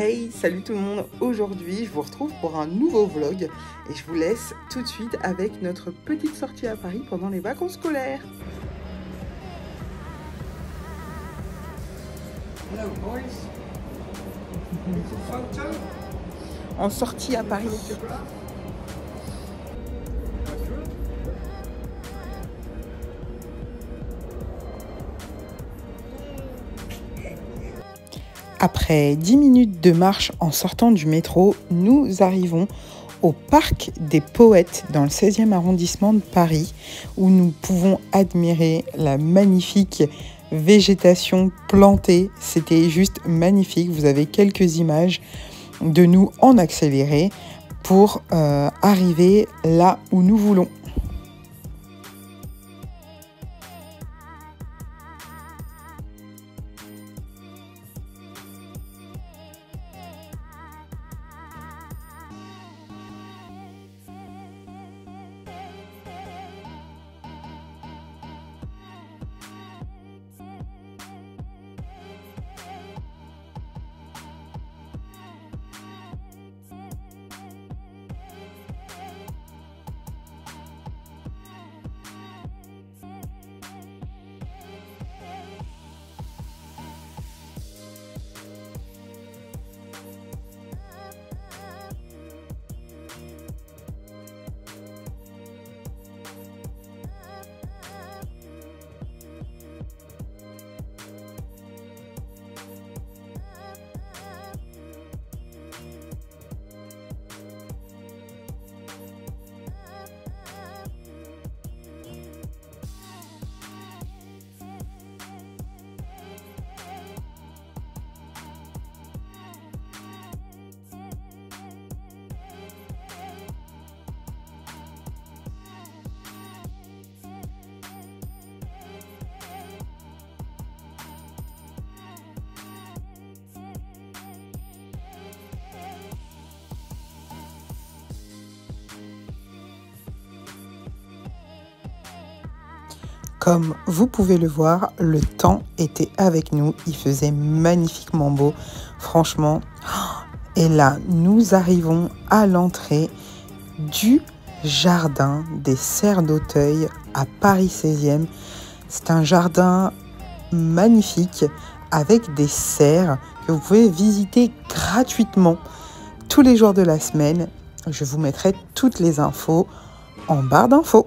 Hey, salut tout le monde. Aujourd'hui, je vous retrouve pour un nouveau vlog et je vous laisse tout de suite avec notre petite sortie à Paris pendant les vacances scolaires. Hello boys. It's a photo. En sortie à Paris. Après 10 minutes de marche en sortant du métro, nous arrivons au Parc des Poètes dans le 16e arrondissement de Paris où nous pouvons admirer la magnifique végétation plantée. C'était juste magnifique. Vous avez quelques images de nous en accéléré pour arriver là où nous voulons. Comme vous pouvez le voir, le temps était avec nous. Il faisait magnifiquement beau, franchement. Et là, nous arrivons à l'entrée du jardin des Serres d'Auteuil à Paris 16e. C'est un jardin magnifique avec des serres que vous pouvez visiter gratuitement tous les jours de la semaine. Je vous mettrai toutes les infos en barre d'infos.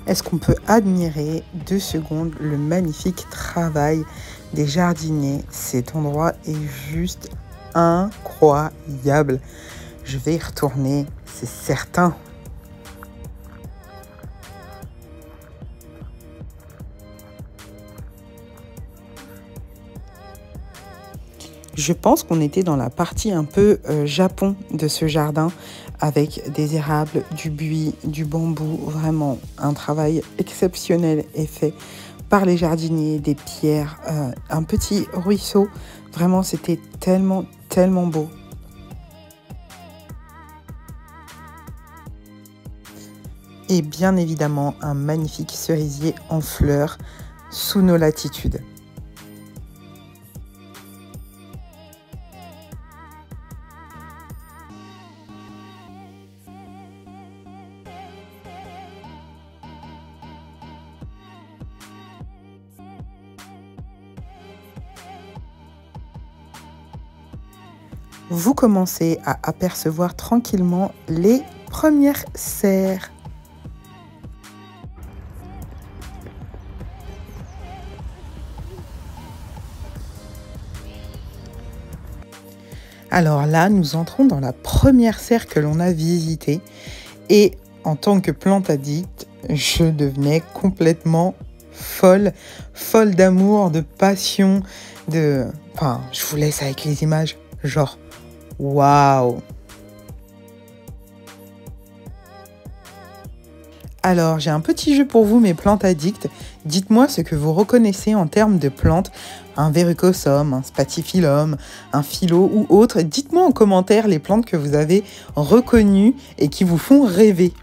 Est-ce qu'on peut admirer 2 secondes le magnifique travail des jardiniers? Cet endroit est juste incroyable. Je vais y retourner, c'est certain. Je pense qu'on était dans la partie un peu Japon de ce jardin avec des érables, du buis, du bambou. Vraiment un travail exceptionnel est fait par les jardiniers, des pierres, un petit ruisseau. Vraiment, c'était tellement, tellement beau. Et bien évidemment, un magnifique cerisier en fleurs sous nos latitudes. Vous commencez à apercevoir tranquillement les premières serres. Alors là, nous entrons dans la première serre que l'on a visitée et en tant que plante addict, je devenais complètement folle d'amour, de passion, Enfin, je vous laisse avec les images, genre, waouh! Alors, j'ai un petit jeu pour vous, mes plantes addicts. Dites-moi ce que vous reconnaissez en termes de plantes, un verrucosum, un spathiphyllum, un philo ou autre. Dites-moi en commentaire les plantes que vous avez reconnues et qui vous font rêver.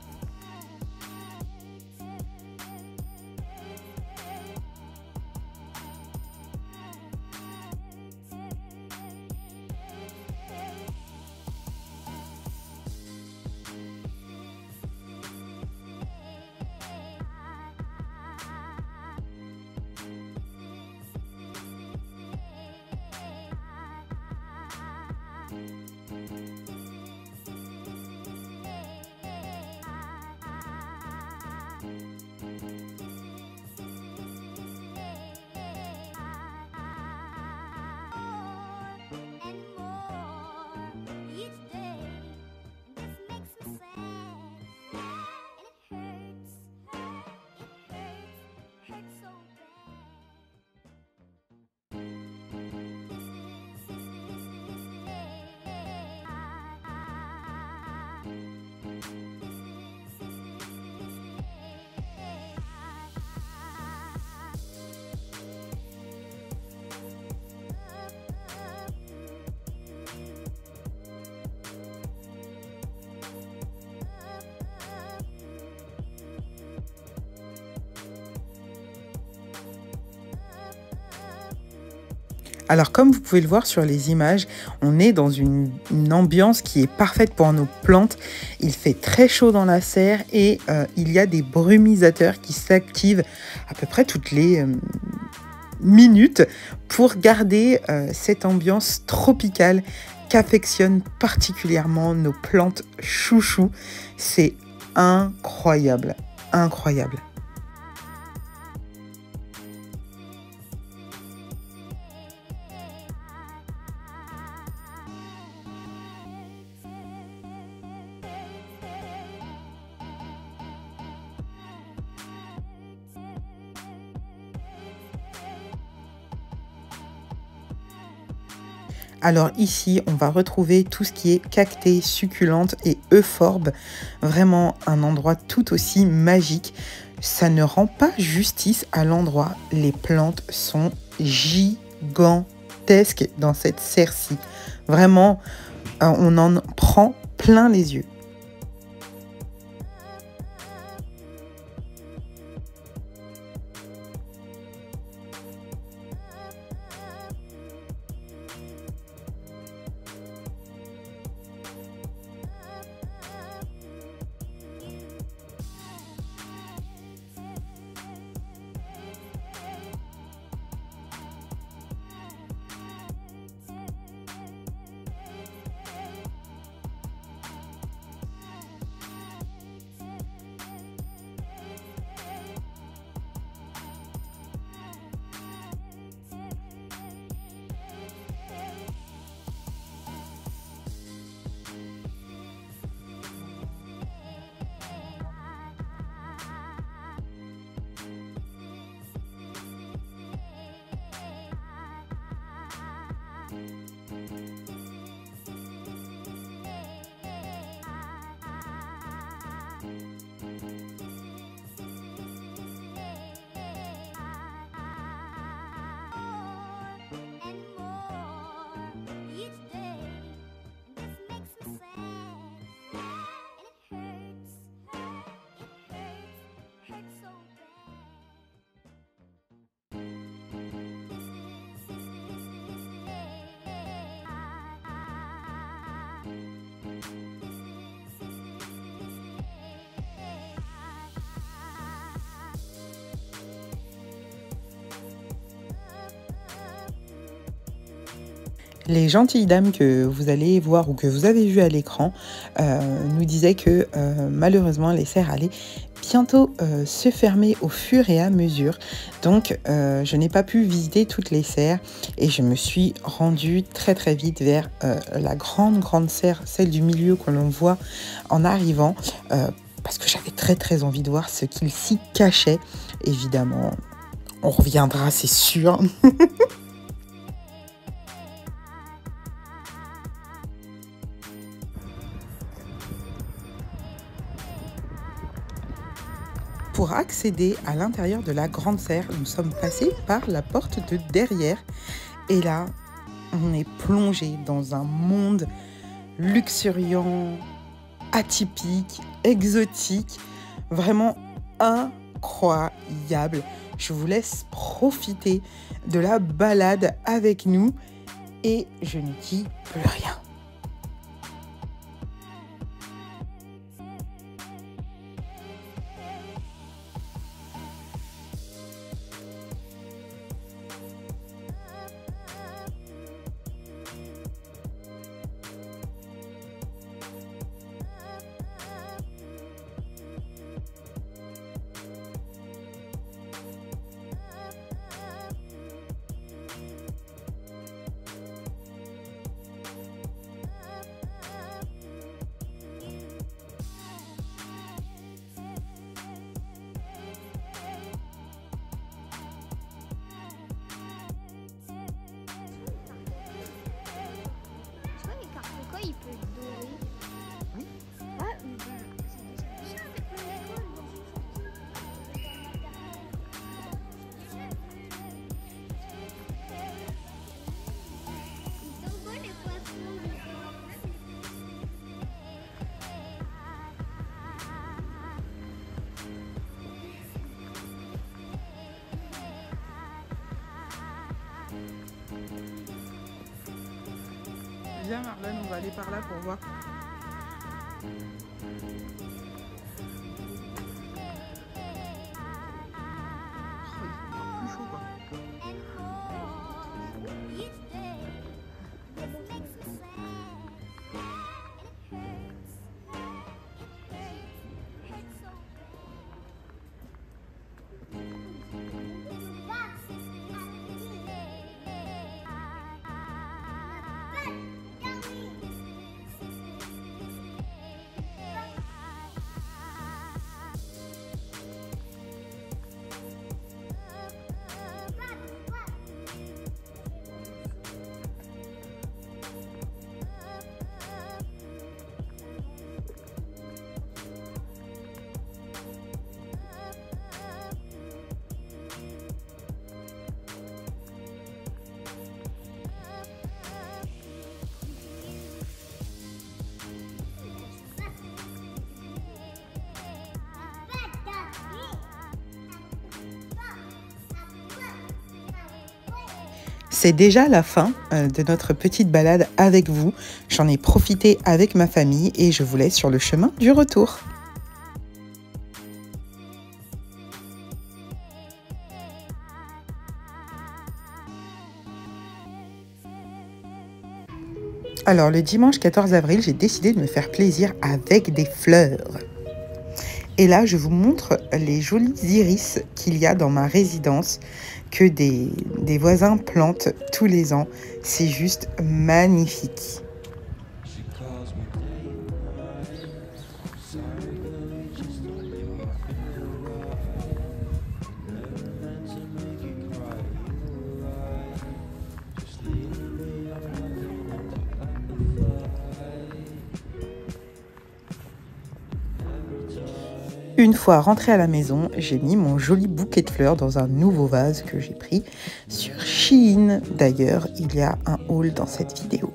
Alors comme vous pouvez le voir sur les images, on est dans une ambiance qui est parfaite pour nos plantes. Il fait très chaud dans la serre et il y a des brumisateurs qui s'activent à peu près toutes les minutes pour garder cette ambiance tropicale qu'affectionnent particulièrement nos plantes chouchous. C'est incroyable, incroyable. Alors ici, on va retrouver tout ce qui est cactée, succulente et euphorbes. Vraiment un endroit tout aussi magique. Ça ne rend pas justice à l'endroit. Les plantes sont gigantesques dans cette serre-ci. Vraiment, on en prend plein les yeux. Les gentilles dames que vous allez voir ou que vous avez vues à l'écran nous disaient que malheureusement les serres allaient bientôt se fermer au fur et à mesure. Donc je n'ai pas pu visiter toutes les serres et je me suis rendue très très vite vers la grande serre, celle du milieu que l'on voit en arrivant parce que j'avais très envie de voir ce qu'il s'y cachait. Évidemment, on reviendra, c'est sûr. Pour accéder à l'intérieur de la grande serre, nous sommes passés par la porte de derrière. Et là, on est plongé dans un monde luxuriant, atypique, exotique, vraiment incroyable. Je vous laisse profiter de la balade avec nous et je ne dis plus rien. Il peut être doré. Oui. Ouais, c'est déjà avec mon école. Ils sont beaux les poissons. Viens Marlène, on va aller par là pour voir. Oh, il est plus chaud quoi. C'est déjà la fin de notre petite balade avec vous. J'en ai profité avec ma famille et je vous laisse sur le chemin du retour. Alors le dimanche 14 avril, j'ai décidé de me faire plaisir avec des fleurs. Et là, je vous montre les jolis iris qu'il y a dans ma résidence que des voisins plantent tous les ans. C'est juste magnifique. Une fois rentrée à la maison, j'ai mis mon joli bouquet de fleurs dans un nouveau vase que j'ai pris sur Shein. D'ailleurs, il y a un haul dans cette vidéo.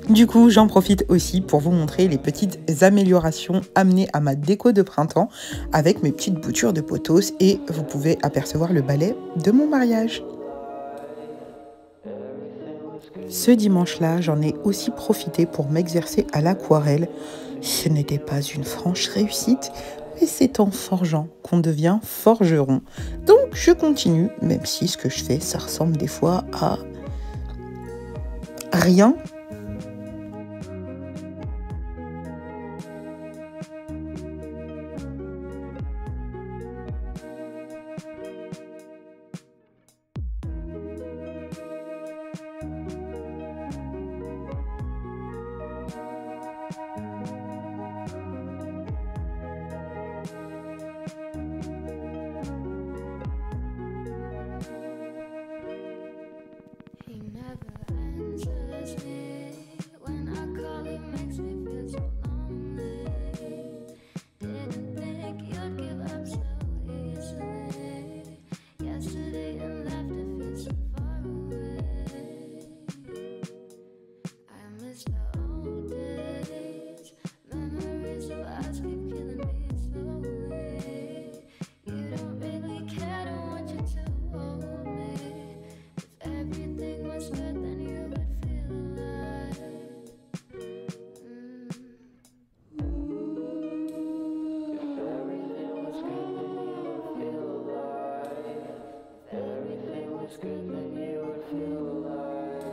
Du coup, j'en profite aussi pour vous montrer les petites améliorations amenées à ma déco de printemps avec mes petites boutures de pothos et vous pouvez apercevoir le balai de mon mariage. Ce dimanche-là, j'en ai aussi profité pour m'exercer à l'aquarelle. Ce n'était pas une franche réussite, mais c'est en forgeant qu'on devient forgeron. Donc je continue, même si ce que je fais, ça ressemble des fois à rien. He never answers me. was good, then you would feel alive.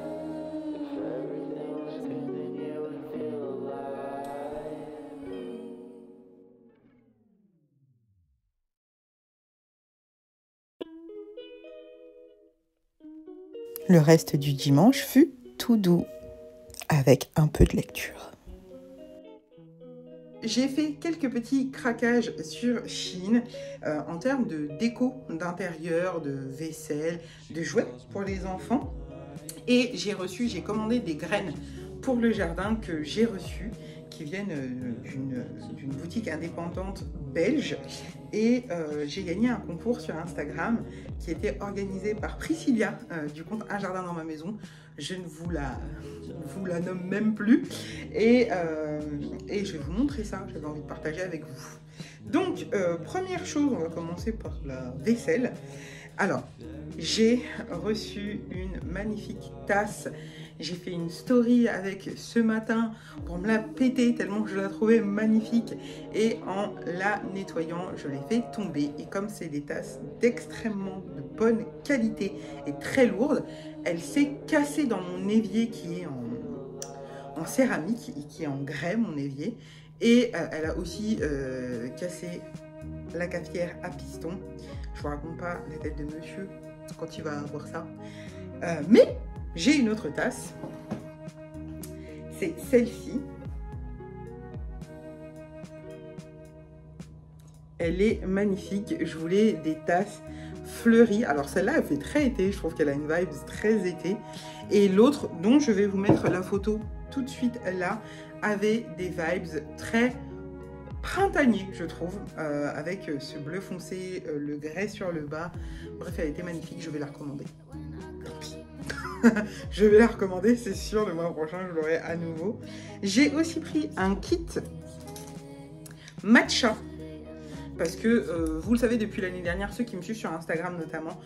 If everything was good, then you would feel alive. Le reste du dimanche fut tout doux, avec un peu de lecture. J'ai fait quelques petits craquages sur Shein en termes de déco d'intérieur, de vaisselle, de jouets pour les enfants. Et j'ai commandé des graines pour le jardin que j'ai reçues, qui viennent d'une boutique indépendante belge. Et j'ai gagné un concours sur Instagram qui était organisé par Priscilla du compte Un Jardin dans ma maison. Je ne vous la nomme même plus. Et je vais vous montrer ça. J'avais envie de partager avec vous. Donc, première chose, on va commencer par la vaisselle. Alors, j'ai reçu une magnifique tasse. J'ai fait une story avec ce matin pour me la péter tellement que je la trouvais magnifique. Et en la nettoyant, je l'ai fait tomber. Et comme c'est des tasses d'extrêmement de bonne qualité et très lourdes, elle s'est cassée dans mon évier qui est en céramique et qui est en grès, mon évier. Et elle a aussi cassé la cafetière à piston. Je vous raconte pas la tête de monsieur quand il va voir ça. Mais j'ai une autre tasse. C'est celle-ci. Elle est magnifique. Je voulais des tasses fleuries. Alors celle-là, elle fait très été. Je trouve qu'elle a une vibe très été. Et l'autre, dont je vais vous mettre la photo tout de suite là, avait des vibes très printanier, je trouve, avec ce bleu foncé, le grès sur le bas. Bref, elle était magnifique, je vais la recommander. Je vais la recommander, c'est sûr, le mois prochain, je l'aurai à nouveau. J'ai aussi pris un kit matcha. Parce que, vous le savez, depuis l'année dernière, ceux qui me suivent sur Instagram notamment,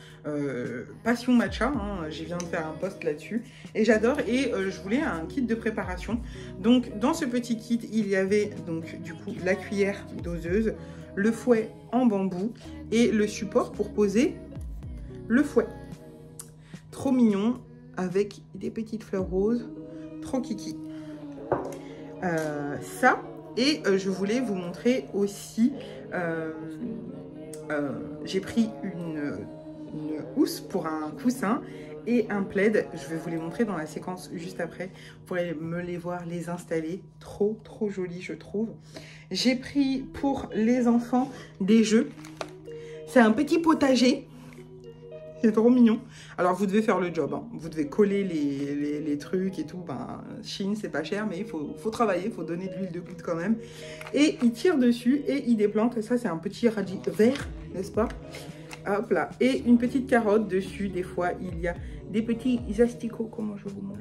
passion matcha, hein, je viens de faire un post là-dessus, et j'adore, et je voulais un kit de préparation. Donc, dans ce petit kit, il y avait donc du coup la cuillère doseuse, le fouet en bambou, et le support pour poser le fouet. Trop mignon, avec des petites fleurs roses, trop kiki. Ça, et je voulais vous montrer aussi... j'ai pris une housse pour un coussin et un plaid. Je vais vous les montrer dans la séquence juste après. Vous pourrez me les voir, les installer. Trop joli, je trouve. J'ai pris pour les enfants des jeux. C'est un petit potager. C'est trop mignon. Alors, vous devez faire le job. Hein. Vous devez coller les trucs et tout. Ben, Shein, c'est pas cher, mais il faut travailler. Il faut donner de l'huile de coude quand même. Et il tire dessus et il déplante. Et ça, c'est un petit radis vert, n'est-ce pas? Hop là. Et une petite carotte dessus. Des fois, il y a des petits asticots. Comment je vous montre?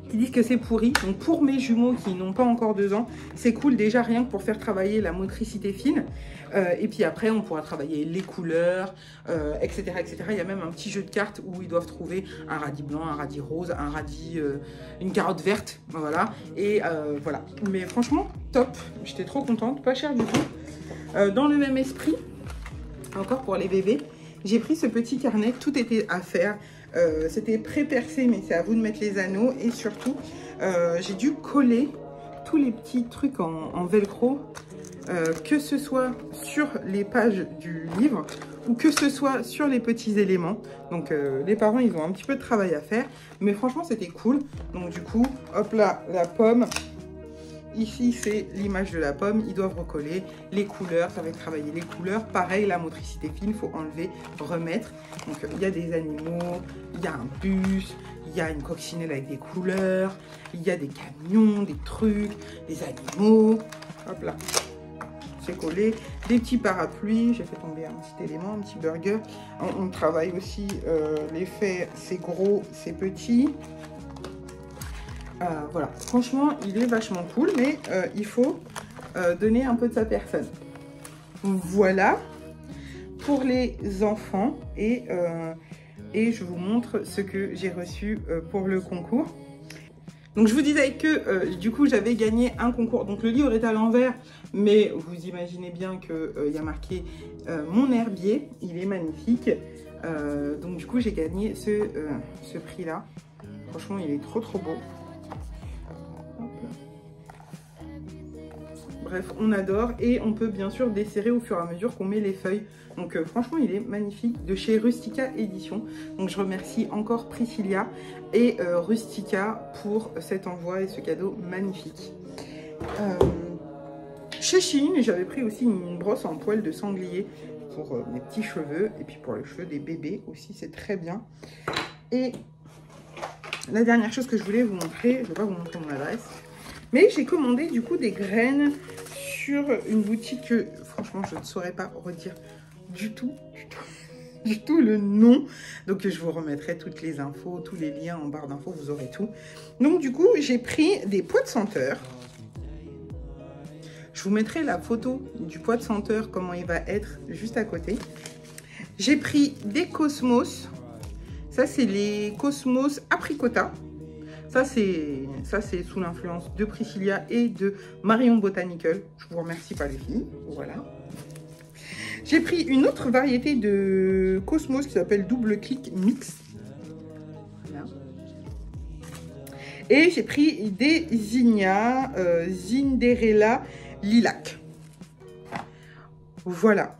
Qui disent que c'est pourri. Donc, pour mes jumeaux qui n'ont pas encore 2 ans, c'est cool déjà rien que pour faire travailler la motricité fine. Et puis après, on pourra travailler les couleurs, etc., etc. Il y a même un petit jeu de cartes où ils doivent trouver un radis blanc, un radis rose, un radis, une carotte verte. Voilà. Et voilà. Mais franchement, top. J'étais trop contente. Pas cher du tout. Dans le même esprit, encore pour les bébés, j'ai pris ce petit carnet. Tout était à faire. C'était pré-percé, mais c'est à vous de mettre les anneaux. Et surtout, j'ai dû coller tous les petits trucs en velcro, que ce soit sur les pages du livre ou que ce soit sur les petits éléments. Donc les parents, ils ont un petit peu de travail à faire, mais franchement, c'était cool. Donc du coup, hop là, la pomme. Ici, c'est l'image de la pomme. Ils doivent recoller les couleurs. Ça va être travailler les couleurs. Pareil, la motricité fine, il faut enlever, remettre. Donc, il y a des animaux, il y a un bus, il y a une coccinelle avec des couleurs, il y a des camions, des trucs, des animaux. Hop là, c'est collé. Des petits parapluies. J'ai fait tomber un petit élément, un petit burger. On travaille aussi l'effet, c'est gros, c'est petit. Voilà, franchement, il est vachement cool, mais il faut donner un peu de sa personne. Voilà pour les enfants et je vous montre ce que j'ai reçu pour le concours. Donc je vous disais que du coup j'avais gagné un concours. Donc le livre est à l'envers, mais vous imaginez bien qu'il y a marqué mon herbier. Il est magnifique. Donc du coup j'ai gagné ce prix-là. Franchement il est trop beau. Bref, on adore et on peut bien sûr desserrer au fur et à mesure qu'on met les feuilles. Donc franchement, il est magnifique, de chez Rustica Édition. Donc je remercie encore Priscilla et Rustica pour cet envoi et ce cadeau magnifique. Chez Shein, j'avais pris aussi une brosse en poil de sanglier pour mes petits cheveux et puis pour les cheveux des bébés aussi, c'est très bien. Et la dernière chose que je voulais vous montrer, je ne vais pas vous montrer mon adresse, mais j'ai commandé du coup des graines sur une boutique que franchement je ne saurais pas redire du tout le nom. Donc je vous remettrai toutes les infos, tous les liens en barre d'infos, vous aurez tout. Donc du coup j'ai pris des pots de senteur. Je vous mettrai la photo du pot de senteur, comment il va être juste à côté. J'ai pris des Cosmos. Ça c'est les Cosmos Apricota. Ça, c'est sous l'influence de Priscilla et de Marion Botanical. Je vous remercie pas les filles. Voilà. J'ai pris une autre variété de Cosmos qui s'appelle Double Click Mix. Voilà. Et j'ai pris des Zinnia Zinderella Lilac. Voilà.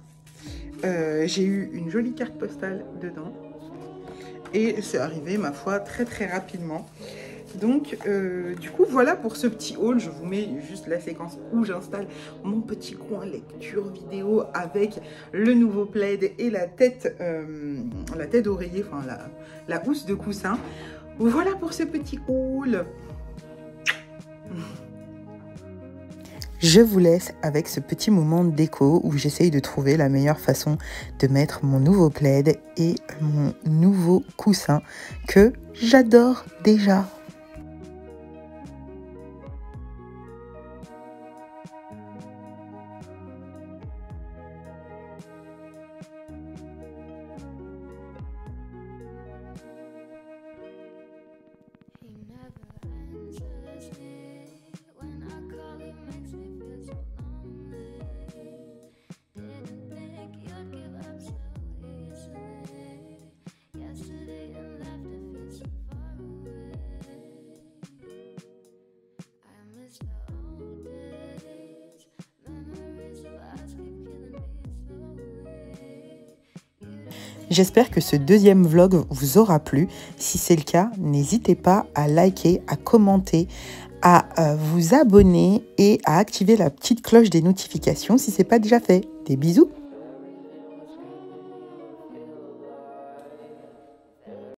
J'ai eu une jolie carte postale dedans. Et c'est arrivé, ma foi, très rapidement. Donc, du coup, voilà pour ce petit haul. Je vous mets juste la séquence où j'installe mon petit coin lecture vidéo avec le nouveau plaid et la tête d'oreiller, enfin la housse de coussin. Voilà pour ce petit haul. Je vous laisse avec ce petit moment de déco où j'essaye de trouver la meilleure façon de mettre mon nouveau plaid et mon nouveau coussin que j'adore déjà. J'espère que ce deuxième vlog vous aura plu. Si c'est le cas, n'hésitez pas à liker, à commenter, à vous abonner et à activer la petite cloche des notifications si ce n'est pas déjà fait. Des bisous!